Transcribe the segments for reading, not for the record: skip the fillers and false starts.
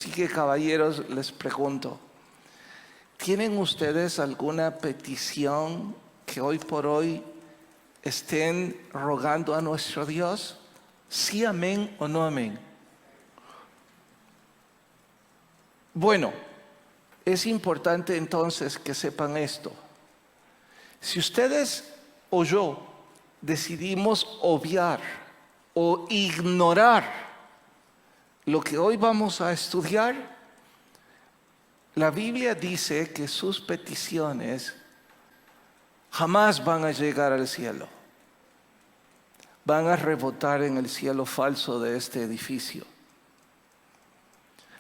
Así que, caballeros, les pregunto, ¿tienen ustedes alguna petición que hoy por hoy estén rogando a nuestro Dios? ¿Sí, amén o no amén? Bueno, es importante entonces que sepan esto. Si ustedes o yo decidimos obviar o ignorar lo que hoy vamos a estudiar, la Biblia dice que sus peticiones jamás van a llegar al cielo. Van a rebotar en el cielo falso de este edificio.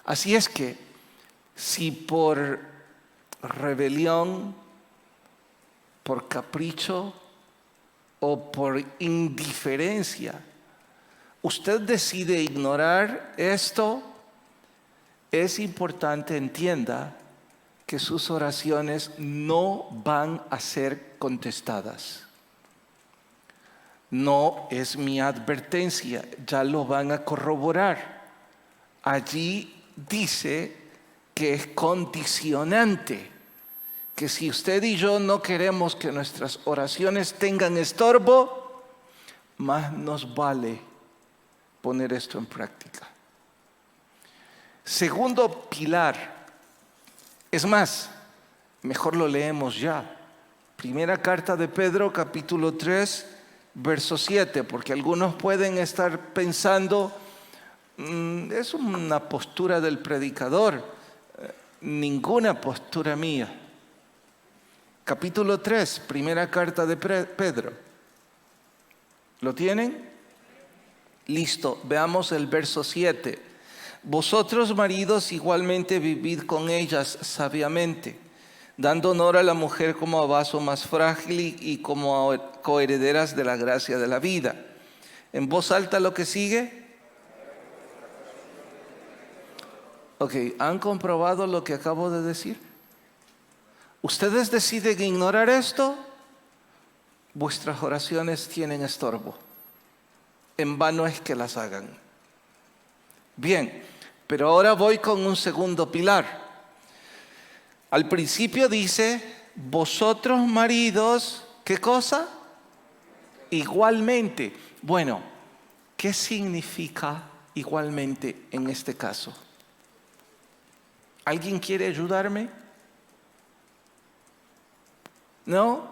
Así es que, si por rebelión, por capricho o por indiferencia usted decide ignorar esto, es importante entienda que sus oraciones no van a ser contestadas. No es mi advertencia, ya lo van a corroborar. Allí dice que es condicionante, que si usted y yo no queremos que nuestras oraciones tengan estorbo, más nos vale poner esto en práctica. Segundo pilar, es más, mejor lo leemos ya. Primera carta de Pedro, capítulo 3, verso 7, porque algunos pueden estar pensando, es una postura del predicador, ninguna postura mía. Capítulo 3, primera carta de Pedro. ¿Lo tienen? Listo, veamos el verso 7. Vosotros, maridos, igualmente vivid con ellas sabiamente, dando honor a la mujer como a vaso más frágil y como a coherederas de la gracia de la vida. En voz alta lo que sigue. Ok, ¿han comprobado lo que acabo de decir? ¿Ustedes deciden ignorar esto? Vuestras oraciones tienen estorbo. En vano es que las hagan. Bien, pero ahora voy con un segundo pilar. Al principio dice, vosotros maridos, ¿qué cosa? Igualmente. Bueno, ¿qué significa igualmente en este caso? ¿Alguien quiere ayudarme? ¿No?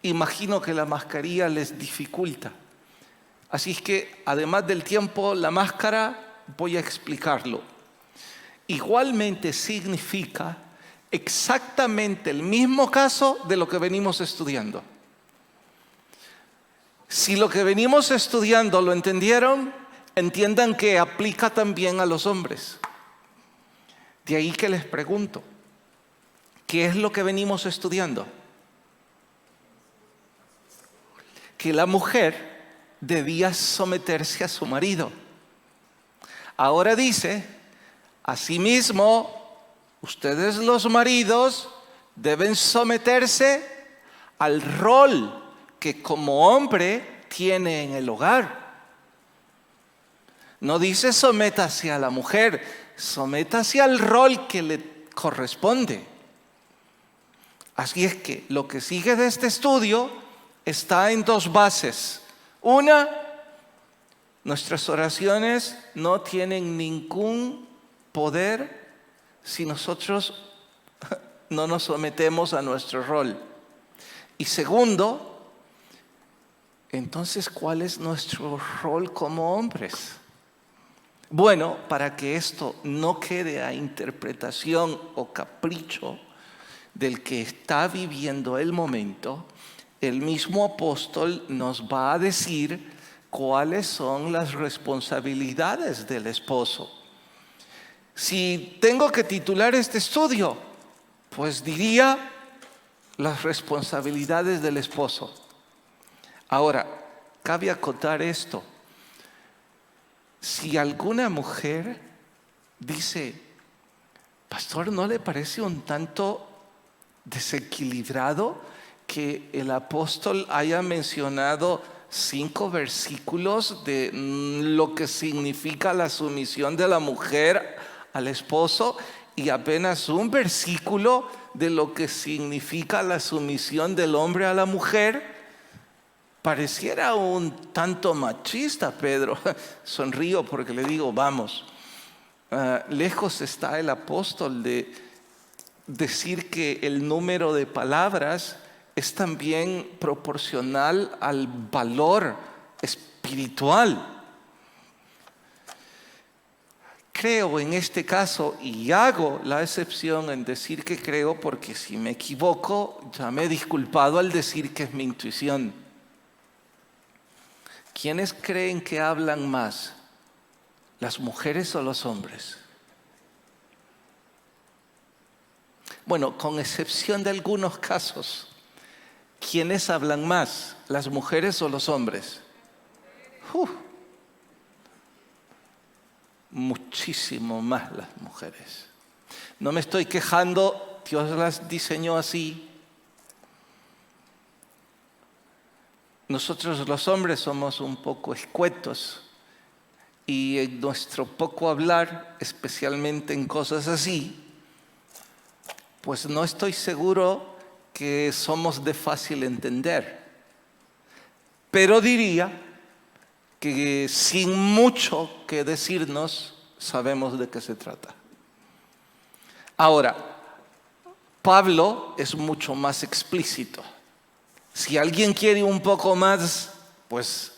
Imagino que la mascarilla les dificulta. Así es que, además del tiempo, la máscara, voy a explicarlo. Igualmente significa exactamente el mismo caso de lo que venimos estudiando. Si lo que venimos estudiando lo entendieron, entiendan que aplica también a los hombres. De ahí que les pregunto, ¿qué es lo que venimos estudiando? Que la mujer debía someterse a su marido. Ahora dice, asimismo, ustedes los maridos deben someterse al rol que como hombre tiene en el hogar. No dice sométase a la mujer, sométase al rol que le corresponde. Así es que lo que sigue de este estudio está en dos bases. Una, nuestras oraciones no tienen ningún poder si nosotros no nos sometemos a nuestro rol. Y segundo, entonces, ¿cuál es nuestro rol como hombres? Bueno, para que esto no quede a interpretación o capricho del que está viviendo el momento, el mismo apóstol nos va a decir cuáles son las responsabilidades del esposo. Si tengo que titular este estudio, pues diría las responsabilidades del esposo. Ahora, cabe acotar esto. Si alguna mujer dice, pastor, ¿no le parece un tanto desequilibrado que el apóstol haya mencionado 5 versículos de lo que significa la sumisión de la mujer al esposo y apenas un versículo de lo que significa la sumisión del hombre a la mujer. Pareciera un tanto machista, Pedro. Sonrío porque le digo, vamos. Lejos está el apóstol de decir que el número de palabras es también proporcional al valor espiritual. Creo en este caso, y hago la excepción en decir que creo, porque si me equivoco, ya me he disculpado al decir que es mi intuición. ¿Quiénes creen que hablan más? ¿Las mujeres o los hombres? Bueno, con excepción de algunos casos, ¿quiénes hablan más? ¿Las mujeres o los hombres? Muchísimo más las mujeres. No me estoy quejando, Dios las diseñó así. Nosotros los hombres somos un poco escuetos y en nuestro poco hablar, especialmente en cosas así, pues no estoy seguro que somos de fácil entender. Pero diría que sin mucho que decirnos, sabemos de qué se trata. Ahora, Pablo es mucho más explícito. Si alguien quiere un poco más, pues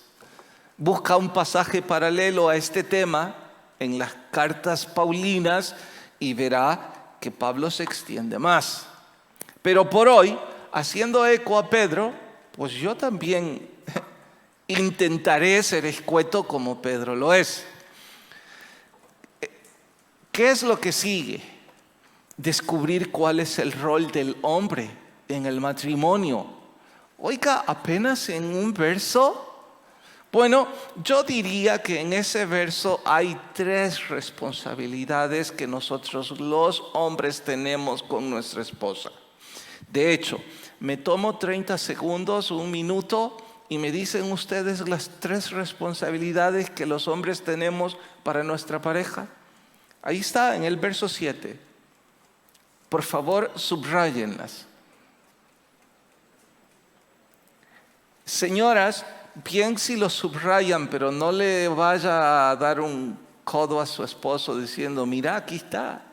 busca un pasaje paralelo a este tema en las cartas paulinas y verá que Pablo se extiende más. Pero por hoy, haciendo eco a Pedro, pues yo también intentaré ser escueto como Pedro lo es. ¿Qué es lo que sigue? Descubrir cuál es el rol del hombre en el matrimonio. Oiga, apenas en un verso. Bueno, yo diría que en ese verso hay 3 responsabilidades que nosotros los hombres tenemos con nuestra esposa. De hecho, me tomo 30 segundos, 1 minuto, y me dicen ustedes las 3 responsabilidades que los hombres tenemos para nuestra pareja. Ahí está, en el verso 7. Por favor, subráyenlas. Señoras, bien si lo subrayan, pero no le vaya a dar un codo a su esposo diciendo, mira, aquí está.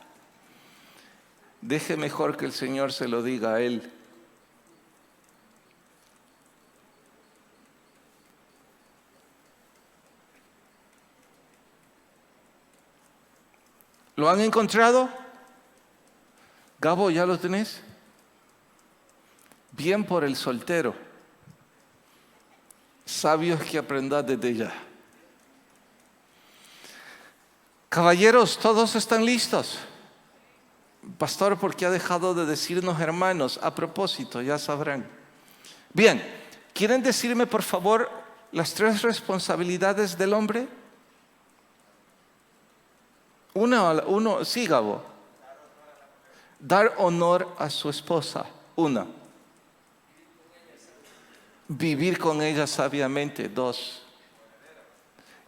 Deje mejor que el Señor se lo diga a él. ¿Lo han encontrado? Gabo, ¿ya lo tenés? Bien por el soltero. Sabios que aprendad desde ya. Caballeros, ¿todos están listos? Pastor, ¿por qué ha dejado de decirnos hermanos? A propósito, ya sabrán. Bien, ¿quieren decirme por favor las 3 responsabilidades del hombre? Uno, sí, Gabo. Dar honor a su esposa. 1. Vivir con ella sabiamente. 2.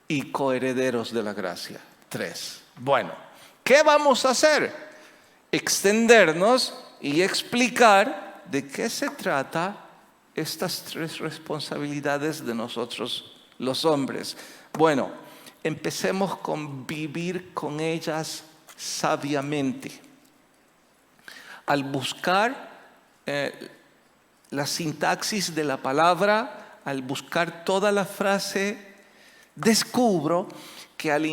Y coherederos de la gracia. 3. Bueno, ¿qué vamos a hacer? Extendernos y explicar de qué se trata estas 3 responsabilidades de nosotros los hombres. Bueno, empecemos con vivir con ellas sabiamente. Al buscar la sintaxis de la palabra, al buscar toda la frase, descubro que al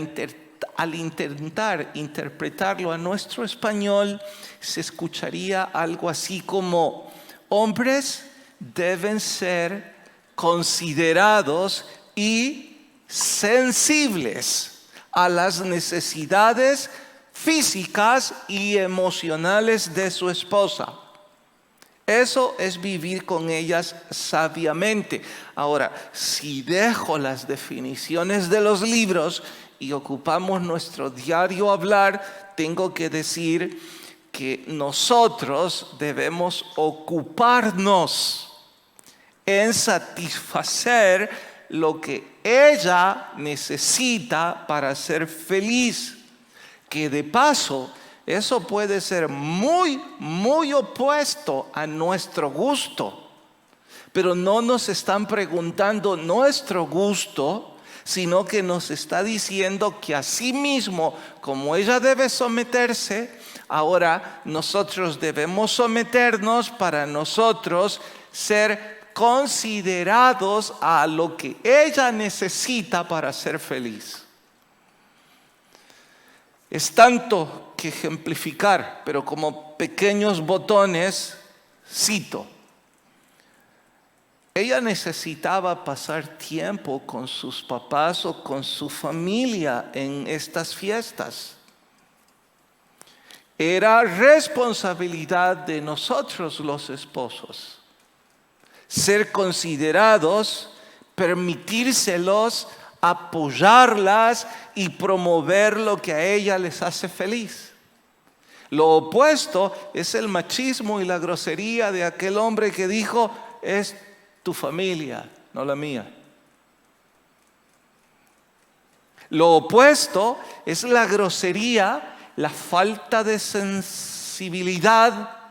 intentar interpretarlo a nuestro español, se escucharía algo así como: hombres deben ser considerados y sensibles a las necesidades físicas y emocionales de su esposa. Eso es vivir con ellas sabiamente. Ahora, si dejo las definiciones de los libros y ocupamos nuestro diario hablar, tengo que decir que nosotros debemos ocuparnos en satisfacer lo que ella necesita para ser feliz. Que de paso, eso puede ser muy, muy opuesto a nuestro gusto. Pero no nos están preguntando nuestro gusto, sino que nos está diciendo que así mismo, como ella debe someterse, ahora nosotros debemos someternos para nosotros ser considerados a lo que ella necesita para ser feliz. Es tanto que ejemplificar, pero como pequeños botones, cito. Ella necesitaba pasar tiempo con sus papás o con su familia en estas fiestas. Era responsabilidad de nosotros los esposos ser considerados, permitírselos, apoyarlas y promover lo que a ella les hace feliz. Lo opuesto es el machismo y la grosería de aquel hombre que dijo, es tu familia, no la mía. Lo opuesto es la grosería, la falta de sensibilidad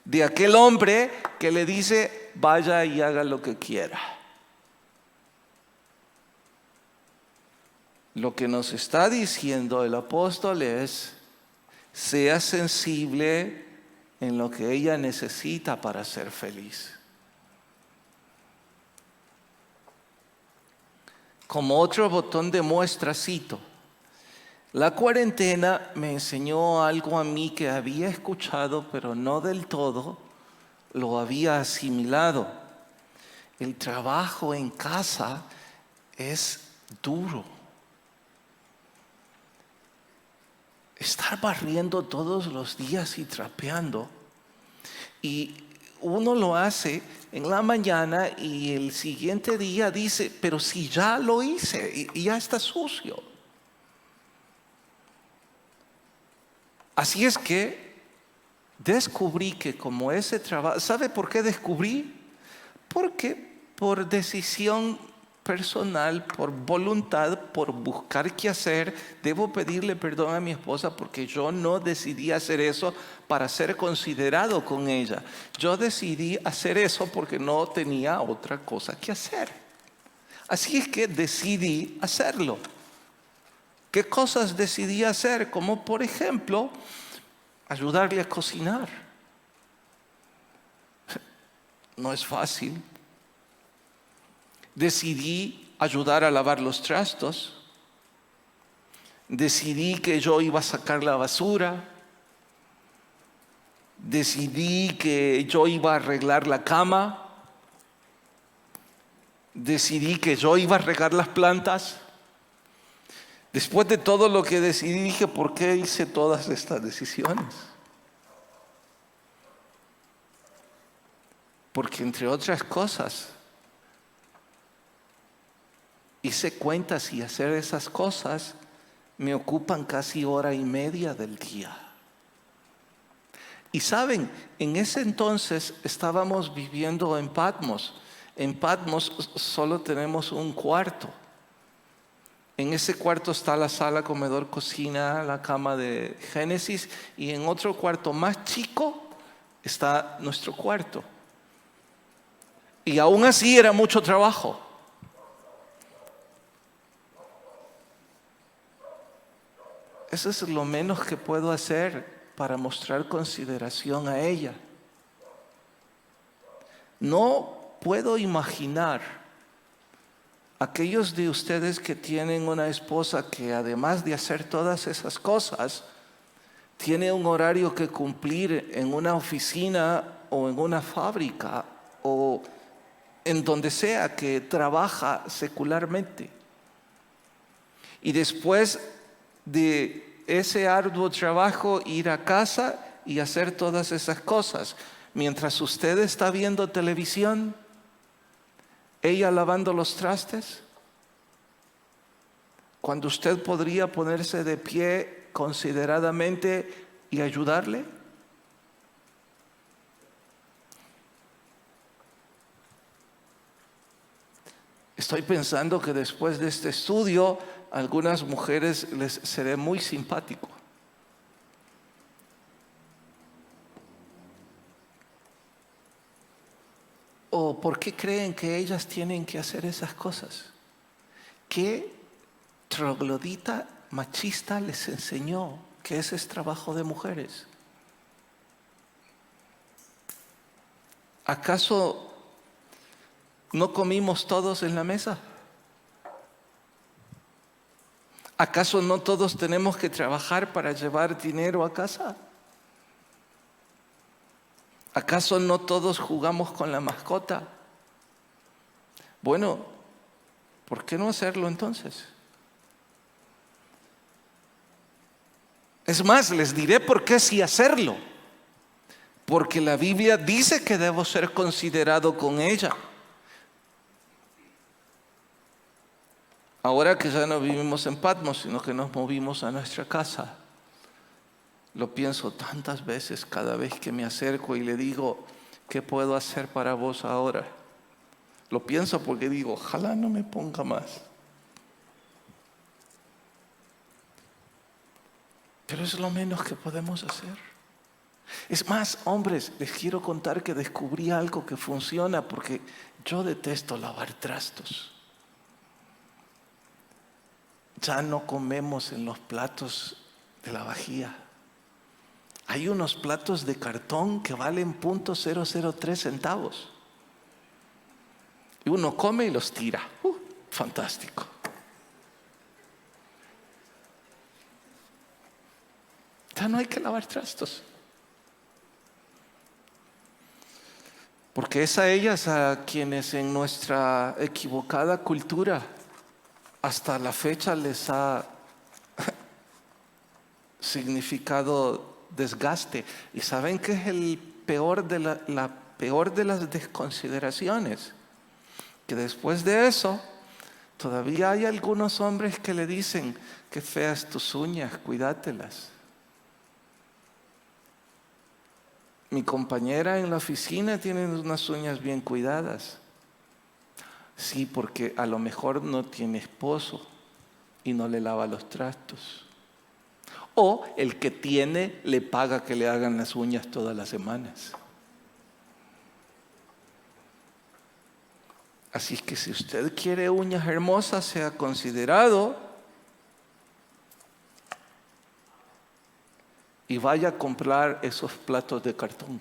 de aquel hombre que le dice, vaya y haga lo que quiera. Lo que nos está diciendo el apóstol es, sea sensible en lo que ella necesita para ser feliz. Como otro botón de muestra, cito, la cuarentena me enseñó algo a mí que había escuchado, pero no del todo lo había asimilado. El trabajo en casa es duro. Estar barriendo todos los días y trapeando, y uno lo hace en la mañana y el siguiente día dice, pero si ya lo hice y ya está sucio. Así es que descubrí que como ese trabajo, ¿sabe por qué descubrí? Porque por decisión personal, por voluntad, por buscar qué hacer, debo pedirle perdón a mi esposa porque yo no decidí hacer eso para ser considerado con ella. Yo decidí hacer eso porque no tenía otra cosa que hacer. Así es que decidí hacerlo. ¿Qué cosas decidí hacer? Como por ejemplo, ayudarle a cocinar. No es fácil. Decidí ayudar a lavar los trastos. Decidí que yo iba a sacar la basura. Decidí que yo iba a arreglar la cama. Decidí que yo iba a regar las plantas. Después de todo lo que decidí, dije, ¿por qué hice todas estas decisiones? Porque entre otras cosas, hice cuentas y hacer esas cosas me ocupan casi hora y media del día. Y saben, en ese entonces estábamos viviendo en Patmos. En Patmos solo tenemos un cuarto. En ese cuarto está la sala, comedor, cocina, la cama de Génesis, y en otro cuarto más chico está nuestro cuarto. Y aún así era mucho trabajo. Eso es lo menos que puedo hacer para mostrar consideración a ella. No puedo imaginar aquellos de ustedes que tienen una esposa que además de hacer todas esas cosas, tiene un horario que cumplir en una oficina o en una fábrica o en donde sea que trabaja secularmente. Y después de ese arduo trabajo, ir a casa y hacer todas esas cosas. Mientras usted está viendo televisión, ella lavando los trastes, cuando usted podría ponerse de pie consideradamente y ayudarle. Estoy pensando que después de este estudio, a algunas mujeres les seré muy simpático. ¿O por qué creen que ellas tienen que hacer esas cosas? ¿Qué troglodita machista les enseñó que ese es trabajo de mujeres? ¿Acaso no comimos todos en la mesa? ¿Acaso no todos tenemos que trabajar para llevar dinero a casa? ¿Acaso no todos jugamos con la mascota? Bueno, ¿por qué no hacerlo entonces? Es más, les diré por qué sí hacerlo. Porque la Biblia dice que debo ser considerado con ella. Ahora que ya no vivimos en Patmos, sino que nos movimos a nuestra casa, lo pienso tantas veces cada vez que me acerco y le digo, ¿qué puedo hacer para vos ahora? Lo pienso porque digo, ojalá no me ponga más. Pero es lo menos que podemos hacer. Es más, hombres, les quiero contar que descubrí algo que funciona porque yo detesto lavar trastos. Ya no comemos en los platos de la vajilla. Hay unos platos de cartón que valen .003 centavos. Y uno come y los tira. Fantástico. Ya no hay que lavar trastos. Porque es a ellas a quienes en nuestra equivocada cultura hasta la fecha les ha significado desgaste. ¿Y saben qué es el peor de la peor de las desconsideraciones? Que después de eso, todavía hay algunos hombres que le dicen, qué feas tus uñas, cuídatelas. Mi compañera en la oficina tiene unas uñas bien cuidadas. Sí, porque a lo mejor no tiene esposo y no le lava los trastos. O el que tiene le paga que le hagan las uñas todas las semanas. Así que si usted quiere uñas hermosas, sea considerado y vaya a comprar esos platos de cartón.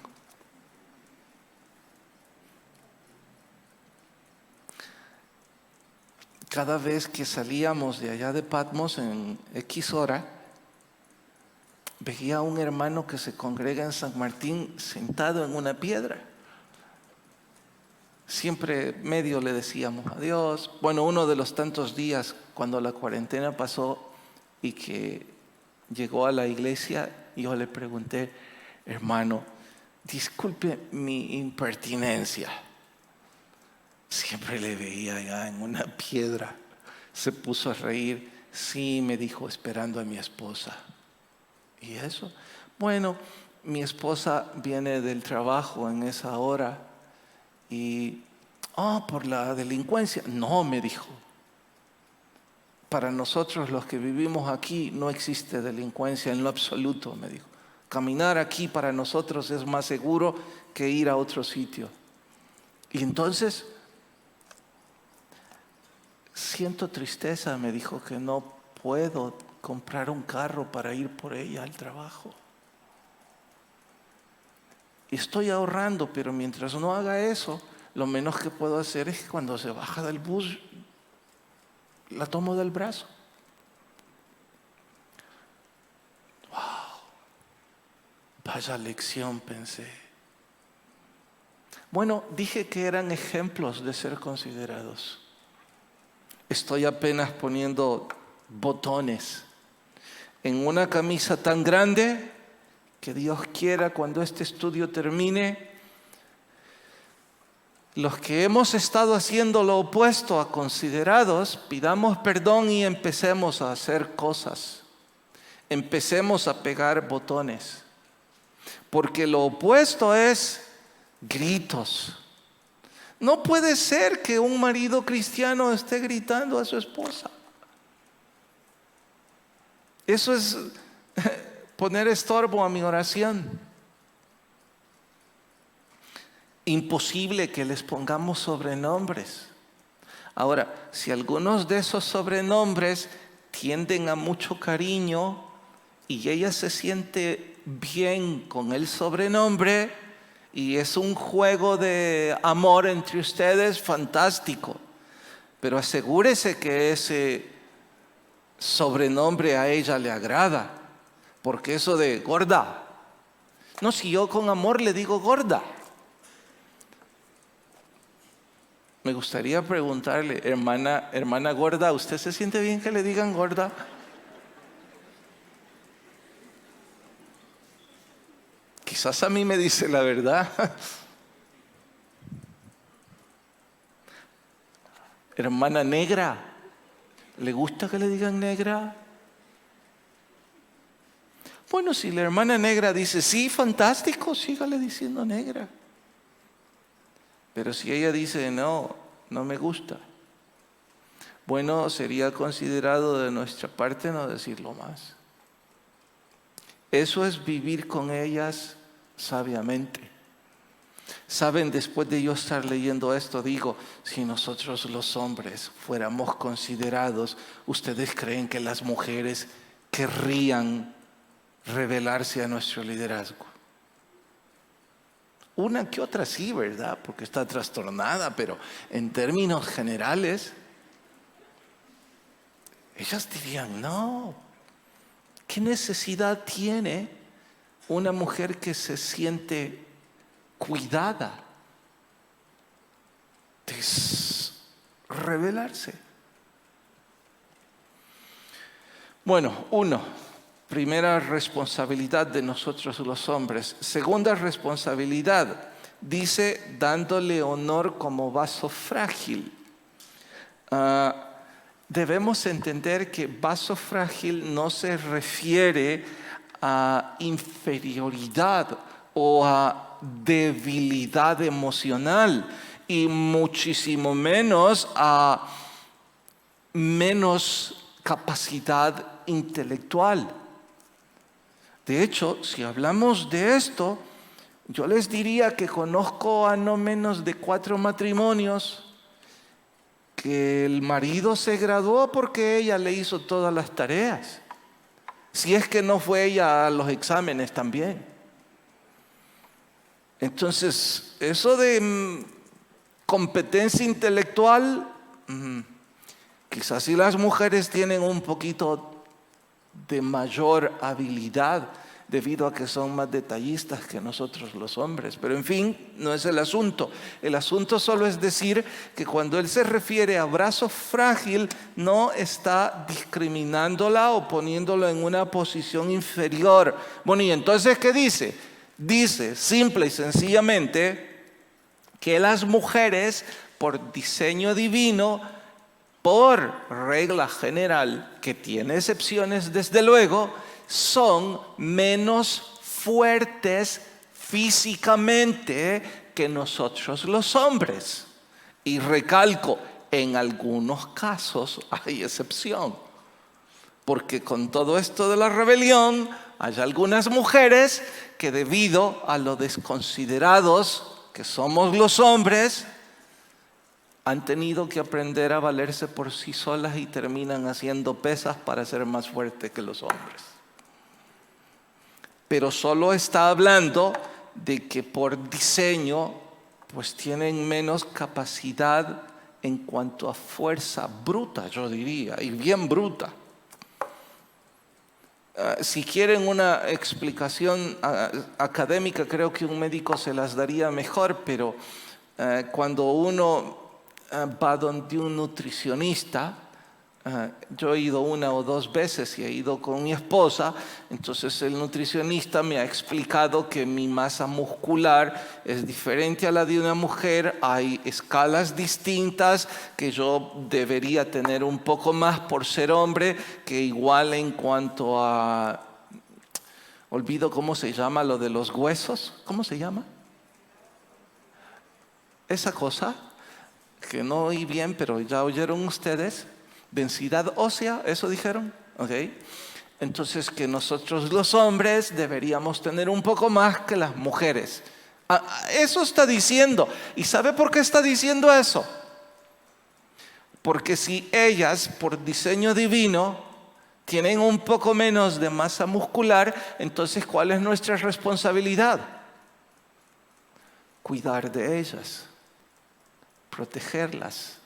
Cada vez que salíamos de allá de Patmos en X hora, veía a un hermano que se congrega en San Martín sentado en una piedra. Siempre medio le decíamos adiós. Bueno, uno de los tantos días cuando la cuarentena pasó y que llegó a la iglesia, yo le pregunté, hermano, disculpe mi impertinencia. Siempre le veía allá en una piedra. Se puso a reír. Sí, me dijo, esperando a mi esposa. ¿Y eso? Bueno, mi esposa viene del trabajo en esa hora y, por la delincuencia. No, me dijo. Para nosotros los que vivimos aquí no existe delincuencia en lo absoluto, me dijo. Caminar aquí para nosotros es más seguro que ir a otro sitio. Y entonces, siento tristeza, me dijo, que no puedo comprar un carro para ir por ella al trabajo. Y estoy ahorrando, pero mientras no haga eso, lo menos que puedo hacer es que cuando se baja del bus, la tomo del brazo. ¡Wow! Vaya lección, pensé. Bueno, dije que eran ejemplos de ser considerados. Estoy apenas poniendo botones en una camisa tan grande que Dios quiera cuando este estudio termine, los que hemos estado haciendo lo opuesto a considerados, pidamos perdón y empecemos a hacer cosas. Empecemos a pegar botones. Porque lo opuesto es gritos, No puede ser que un marido cristiano esté gritando a su esposa. Eso es poner estorbo a mi oración. Imposible que les pongamos sobrenombres. Ahora, si algunos de esos sobrenombres tienden a mucho cariño y ella se siente bien con el sobrenombre y es un juego de amor entre ustedes, fantástico. Pero asegúrese que ese sobrenombre a ella le agrada, porque eso de gorda, no, si yo con amor le digo gorda. Me gustaría preguntarle, hermana gorda, ¿usted se siente bien que le digan gorda? Quizás a mí me dice la verdad. Hermana negra, ¿le gusta que le digan negra? Bueno, si la hermana negra dice, sí, fantástico, sígale diciendo negra. Pero si ella dice, no, no me gusta, bueno, sería considerado de nuestra parte no decirlo más. Eso es vivir con ellas sabiamente. Saben, después de yo estar leyendo esto, digo, si nosotros los hombres fuéramos considerados, ¿ustedes creen que las mujeres querrían rebelarse a nuestro liderazgo? Una que otra sí, ¿verdad? Porque está trastornada, pero en términos generales, ellas dirían, no, ¿qué necesidad tiene una mujer que se siente cuidada de rebelarse? Bueno, primera responsabilidad de nosotros los hombres. Segunda responsabilidad, dice, dándole honor como vaso frágil. Debemos entender que vaso frágil no se refiere a inferioridad o a debilidad emocional y muchísimo menos a menos capacidad intelectual. De hecho, si hablamos de esto, yo les diría que conozco a no menos de 4 matrimonios que el marido se graduó porque ella le hizo todas las tareas. Si es que no fue ella a los exámenes también. Entonces, eso de competencia intelectual, quizás si las mujeres tienen un poquito de mayor habilidad debido a que son más detallistas que nosotros los hombres. Pero en fin, no es el asunto. El asunto solo es decir que cuando él se refiere a brazo frágil, no está discriminándola o poniéndolo en una posición inferior. Bueno, ¿y entonces qué dice? Dice simple y sencillamente que las mujeres, por diseño divino, por regla general, que tiene excepciones desde luego, son menos fuertes físicamente que nosotros los hombres. Y recalco, en algunos casos hay excepción. Porque con todo esto de la rebelión, hay algunas mujeres que debido a lo desconsiderados que somos los hombres, han tenido que aprender a valerse por sí solas y terminan haciendo pesas para ser más fuertes que los hombres. Pero solo está hablando de que por diseño pues tienen menos capacidad en cuanto a fuerza bruta, yo diría, y bien bruta. Si quieren una explicación académica, creo que un médico se las daría mejor, pero cuando uno va donde un nutricionista, yo he ido 1 o 2 veces y he ido con mi esposa, entonces el nutricionista me ha explicado que mi masa muscular es diferente a la de una mujer, hay escalas distintas que yo debería tener un poco más por ser hombre, que igual en cuanto a, olvido cómo se llama lo de los huesos, ¿cómo se llama? Esa cosa. que no oí bien, pero ya oyeron ustedes, densidad ósea, eso dijeron, ¿ok? Entonces que nosotros los hombres deberíamos tener un poco más que las mujeres. Eso está diciendo. ¿Y sabe por qué está diciendo eso? Porque si ellas, por diseño divino, tienen un poco menos de masa muscular, entonces ¿cuál es nuestra responsabilidad? Cuidar de ellas, protegerlas.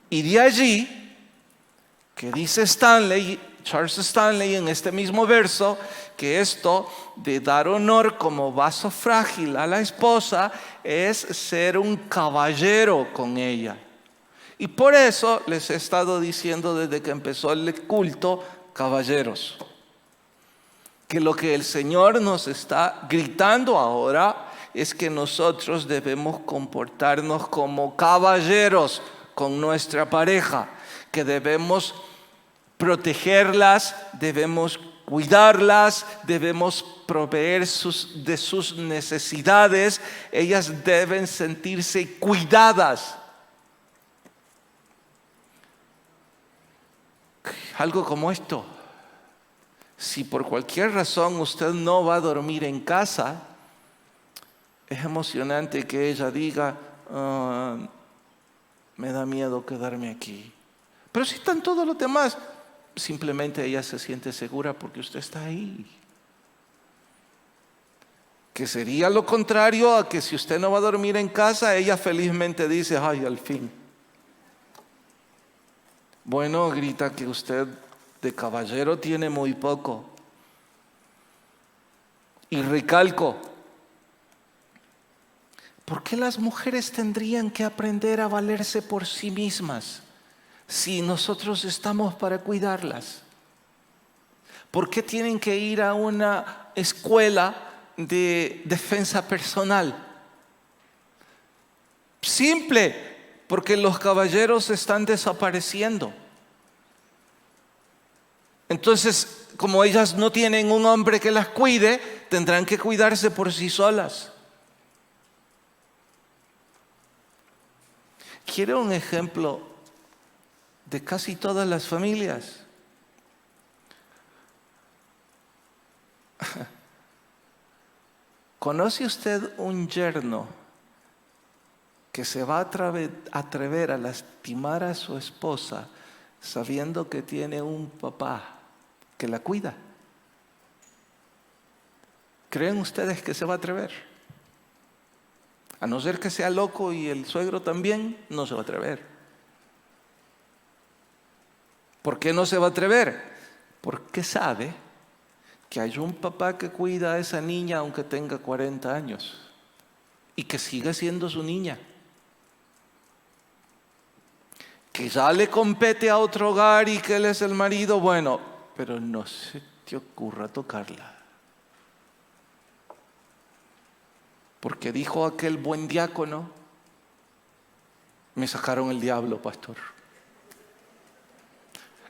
Y de allí, que dice Charles Stanley en este mismo verso, que esto de dar honor como vaso frágil a la esposa es ser un caballero con ella. Y por eso les he estado diciendo desde que empezó el culto, caballeros, que lo que el Señor nos está gritando ahora es que nosotros debemos comportarnos como caballeros con nuestra pareja, que debemos protegerlas, debemos cuidarlas, debemos proveer de sus necesidades. Ellas deben sentirse cuidadas. Algo como esto: si por cualquier razón usted no va a dormir en casa, es emocionante que ella diga, me da miedo quedarme aquí. Pero si están todos los demás, simplemente ella se siente segura porque usted está ahí. Que sería lo contrario a que si usted no va a dormir en casa, ella felizmente dice, ay, al fin. Bueno, grita que usted de caballero tiene muy poco. Y recalco, ¿por qué las mujeres tendrían que aprender a valerse por sí mismas si nosotros estamos para cuidarlas? ¿Por qué tienen que ir a una escuela de defensa personal? Simple, porque los caballeros están desapareciendo. Entonces, como ellas no tienen un hombre que las cuide, tendrán que cuidarse por sí solas. ¿Quiere un ejemplo de casi todas las familias? ¿Conoce usted un yerno que se va a atrever a lastimar a su esposa sabiendo que tiene un papá que la cuida? ¿Creen ustedes que se va a atrever? A no ser que sea loco y el suegro también, no se va a atrever. ¿Por qué no se va a atrever? Porque sabe que hay un papá que cuida a esa niña aunque tenga 40 años y que sigue siendo su niña. Que ya le compete a otro hogar y que él es el marido, bueno, pero no se te ocurra tocarla. Porque dijo aquel buen diácono, me sacaron el diablo, pastor.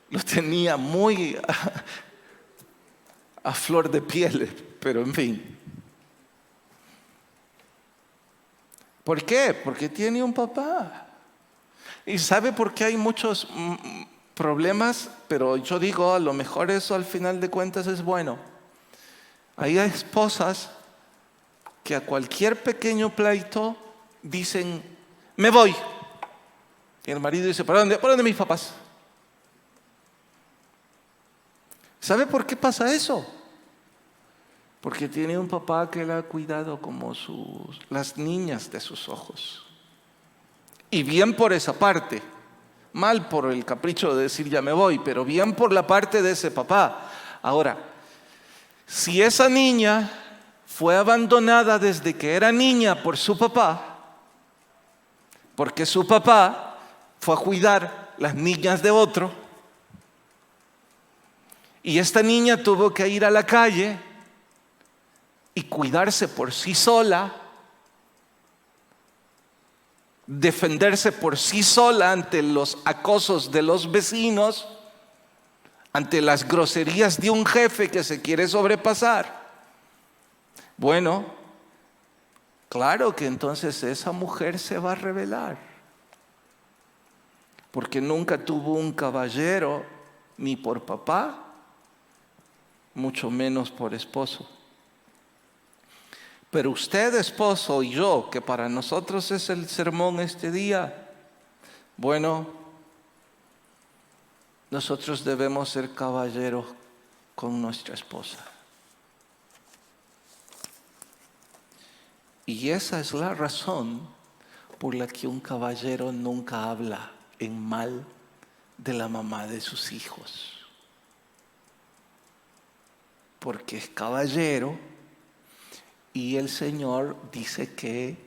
Lo tenía muy a flor de piel, pero en fin. ¿Por qué? Porque tiene un papá. ¿Y sabe por qué hay muchos problemas? Pero yo digo, a lo mejor eso al final de cuentas es bueno. Hay esposas que a cualquier pequeño pleito dicen, me voy. Y el marido dice, ¿para dónde? ¿Para dónde mis papás? ¿Sabe por qué pasa eso? Porque tiene un papá que la ha cuidado como las niñas de sus ojos. Y bien por esa parte, mal por el capricho de decir ya me voy, pero bien por la parte de ese papá. Ahora, si esa niña fue abandonada desde que era niña por su papá, porque su papá fue a cuidar las niñas de otro, y esta niña tuvo que ir a la calle y cuidarse por sí sola, defenderse por sí sola ante los acosos de los vecinos, ante las groserías de un jefe que se quiere sobrepasar. Bueno, claro que entonces esa mujer se va a rebelar. porque nunca tuvo un caballero, ni por papá, mucho menos por esposo. Pero usted, esposo, y yo, que para nosotros es el sermón este día, bueno, nosotros debemos ser caballeros con nuestra esposa. Y esa es la razón por la que un caballero nunca habla en mal de la mamá de sus hijos. Porque es caballero y el Señor dice que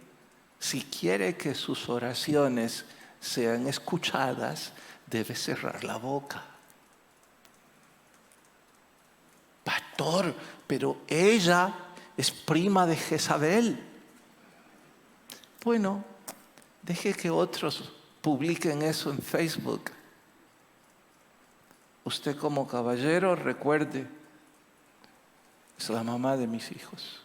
si quiere que sus oraciones sean escuchadas, debe cerrar la boca. Pastor, pero ella es prima de Jezabel. Bueno, deje que otros publiquen eso en Facebook. Usted como caballero, recuerde, es la mamá de mis hijos.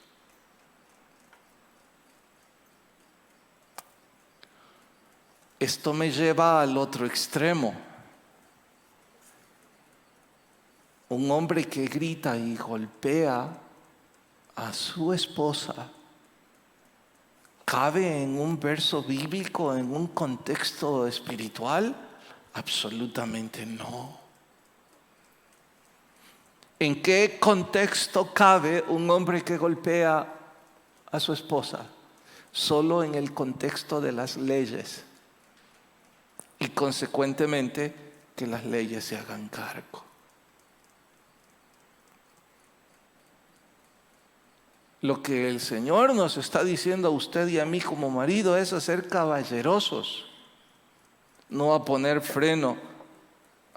Esto me lleva al otro extremo. Un hombre que grita y golpea a su esposa, ¿cabe en un verso bíblico, en un contexto espiritual? Absolutamente no. ¿En qué contexto cabe un hombre que golpea a su esposa? Solo en el contexto de las leyes. Y consecuentemente que las leyes se hagan cargo. Lo que el Señor nos está diciendo a usted y a mí como marido es a ser caballerosos, no a poner freno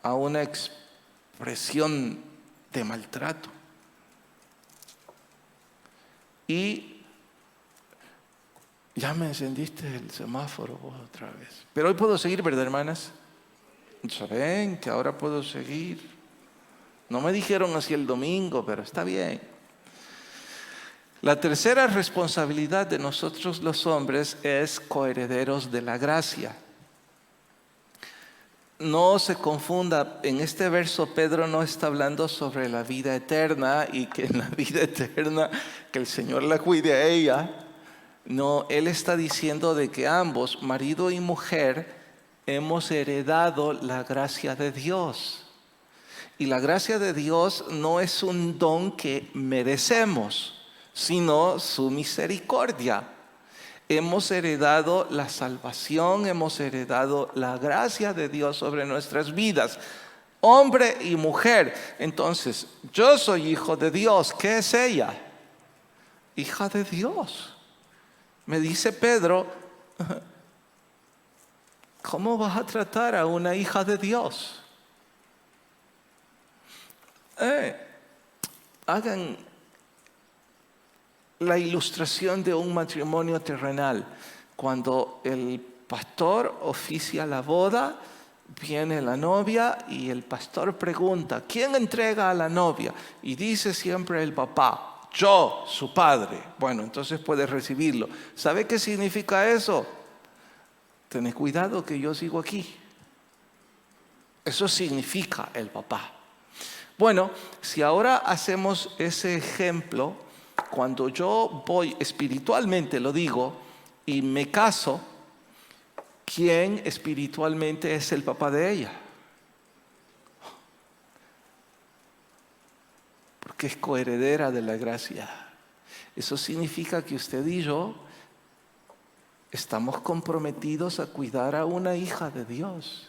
a una expresión de maltrato. Y ya me encendiste el semáforo vos otra vez. Pero hoy puedo seguir, ¿verdad, hermanas? Saben que ahora puedo seguir. No me dijeron así el domingo, pero está bien. La tercera responsabilidad de nosotros los hombres es coherederos de la gracia. No se confunda, en este verso Pedro no está hablando sobre la vida eterna y que en la vida eterna que el Señor la cuide a ella. No, él está diciendo de que ambos, marido y mujer, hemos heredado la gracia de Dios. Y la gracia de Dios no es un don que merecemos, sino su misericordia. Hemos heredado la salvación, hemos heredado la gracia de Dios sobre nuestras vidas, hombre y mujer. Entonces, yo soy hijo de Dios. ¿Qué es ella? Hija de Dios. Me dice Pedro, ¿cómo vas a tratar a una hija de Dios? Hagan la ilustración de un matrimonio terrenal. Cuando el pastor oficia la boda, viene la novia y el pastor pregunta, ¿quién entrega a la novia? Y dice siempre el papá. Yo, su padre. Bueno, entonces puedes recibirlo. ¿Sabe qué significa eso? Tened cuidado que yo sigo aquí. Eso significa el papá. Bueno, si ahora hacemos ese ejemplo, cuando yo voy espiritualmente, lo digo, y me caso, ¿quién espiritualmente es el papá de ella? Que es coheredera de la gracia. Eso significa que usted y yo estamos comprometidos a cuidar a una hija de Dios.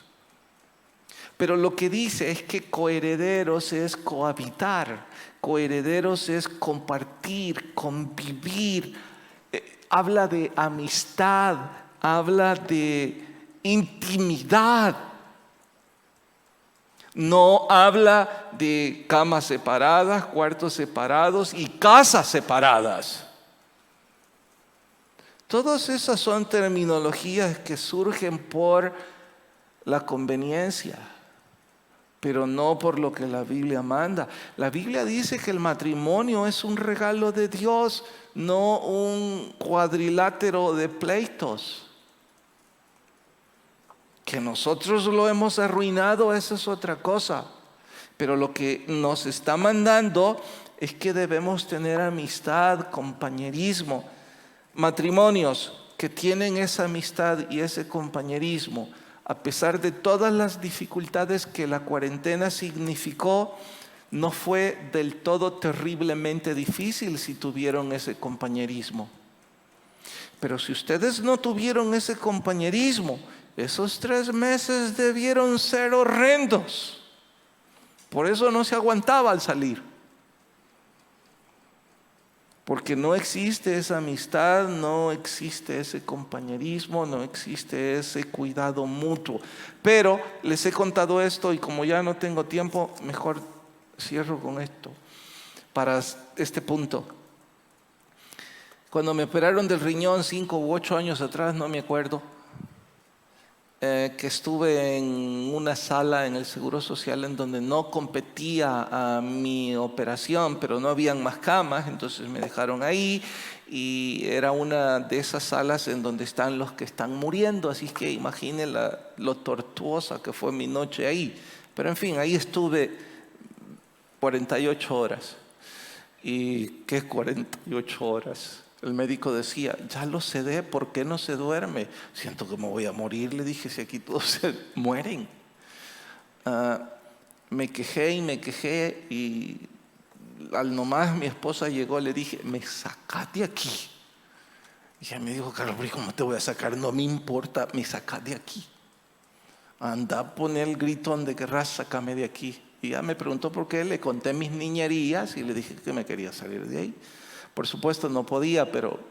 Pero lo que dice es que coherederos es cohabitar, coherederos es compartir, convivir. Habla de amistad, habla de intimidad. No habla de camas separadas, cuartos separados y casas separadas. Todas esas son terminologías que surgen por la conveniencia, pero no por lo que la Biblia manda. La Biblia dice que el matrimonio es un regalo de Dios, no un cuadrilátero de pleitos. Que nosotros lo hemos arruinado, eso es otra cosa. Pero lo que nos está mandando es que debemos tener amistad, compañerismo. Matrimonios que tienen esa amistad y ese compañerismo, a pesar de todas las dificultades que la cuarentena significó, no fue del todo terriblemente difícil si tuvieron ese compañerismo. Pero si ustedes no tuvieron ese compañerismo, esos 3 meses debieron ser horrendos. Por eso no se aguantaba al salir. Porque no existe esa amistad, no existe ese compañerismo, no existe ese cuidado mutuo. Pero les he contado esto y como ya no tengo tiempo, mejor cierro con esto. Para este punto. Cuando me operaron del riñón 5 u 8 años atrás, no me acuerdo, que estuve en una sala en el Seguro Social en donde no competía a mi operación, pero no habían más camas, entonces me dejaron ahí y era una de esas salas en donde están los que están muriendo, así que imaginen lo tortuosa que fue mi noche ahí. Pero en fin, ahí estuve 48 horas. ¿Y qué 48 horas? El médico decía, ya lo sedé, ¿por qué no se duerme? Siento que me voy a morir, le dije, si aquí todos se mueren. Me quejé y al nomás mi esposa llegó, le dije, me sacás de aquí. Y ella me dijo, Carlos, ¿cómo te voy a sacar? No me importa, me sacás de aquí. Anda a poner el grito donde querrás, sácame de aquí. Y ella me preguntó por qué, le conté mis niñerías y le dije que me quería salir de ahí. Por supuesto no podía, pero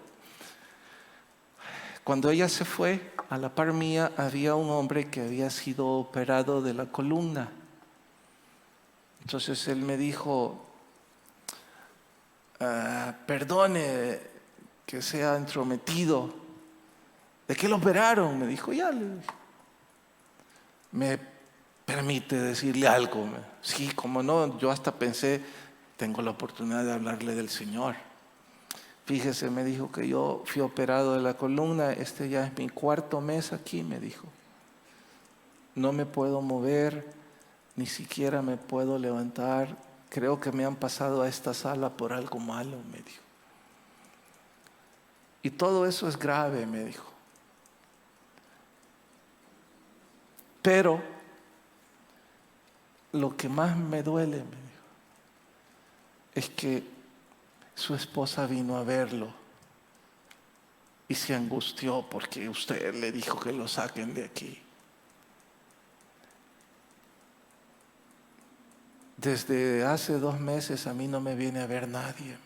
cuando ella se fue, a la par mía había un hombre que había sido operado de la columna. Entonces él me dijo, perdone que sea entrometido. ¿De qué lo operaron? Me dijo, ya le dije. ¿Me permite decirle algo? Sí, como no, yo hasta pensé, tengo la oportunidad de hablarle del Señor. Fíjese, me dijo que yo fui operado de la columna, este ya es mi 4.º mes aquí, me dijo. No me puedo mover, ni siquiera me puedo levantar. Creo que me han pasado a esta sala por algo malo, me dijo. Y todo eso es grave, me dijo. Pero lo que más me duele, me dijo, es que su esposa vino a verlo y se angustió porque usted le dijo que lo saquen de aquí. Desde hace 2 meses a mí no me viene a ver nadie.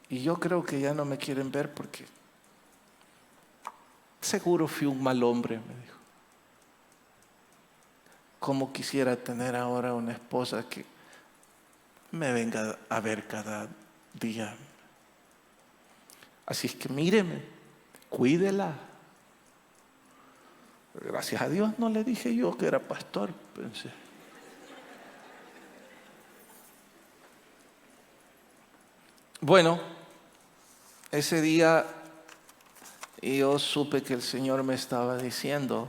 Y yo creo que ya no me quieren ver porque seguro fui un mal hombre, me dijo. Cómo quisiera tener ahora una esposa que me venga a ver cada día. Así es que míreme, cuídela. Gracias a Dios no le dije yo que era pastor, pensé. Bueno, ese día yo supe que el Señor me estaba diciendo,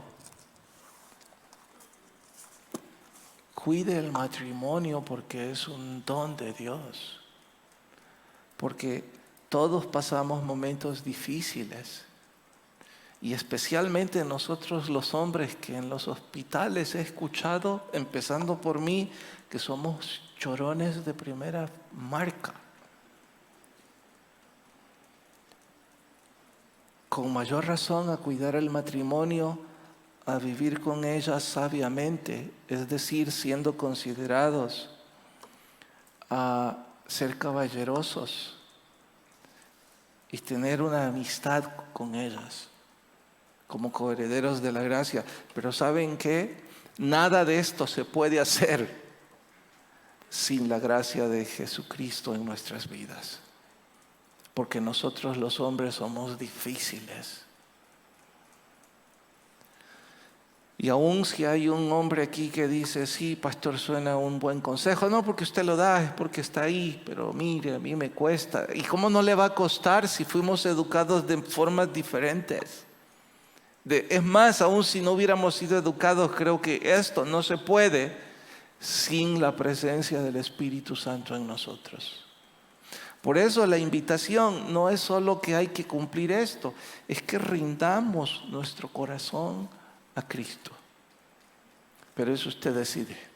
cuide el matrimonio porque es un don de Dios. Porque todos pasamos momentos difíciles. Y especialmente nosotros los hombres que en los hospitales he escuchado, empezando por mí, que somos chorones de primera marca. Con mayor razón a cuidar el matrimonio, a vivir con ella sabiamente, es decir, siendo considerados, a ser caballerosos y tener una amistad con ellas, como coherederos de la gracia. Pero ¿saben qué? Nada de esto se puede hacer sin la gracia de Jesucristo en nuestras vidas. Porque nosotros los hombres somos difíciles. Y aún si hay un hombre aquí que dice, sí, pastor, suena un buen consejo. No porque usted lo da, es porque está ahí. Pero mire, a mí me cuesta. ¿Y cómo no le va a costar si fuimos educados de formas diferentes? Es más, aún si no hubiéramos sido educados, creo que esto no se puede sin la presencia del Espíritu Santo en nosotros. Por eso la invitación no es solo que hay que cumplir esto, es que rindamos nuestro corazón a Cristo. Pero eso usted decide.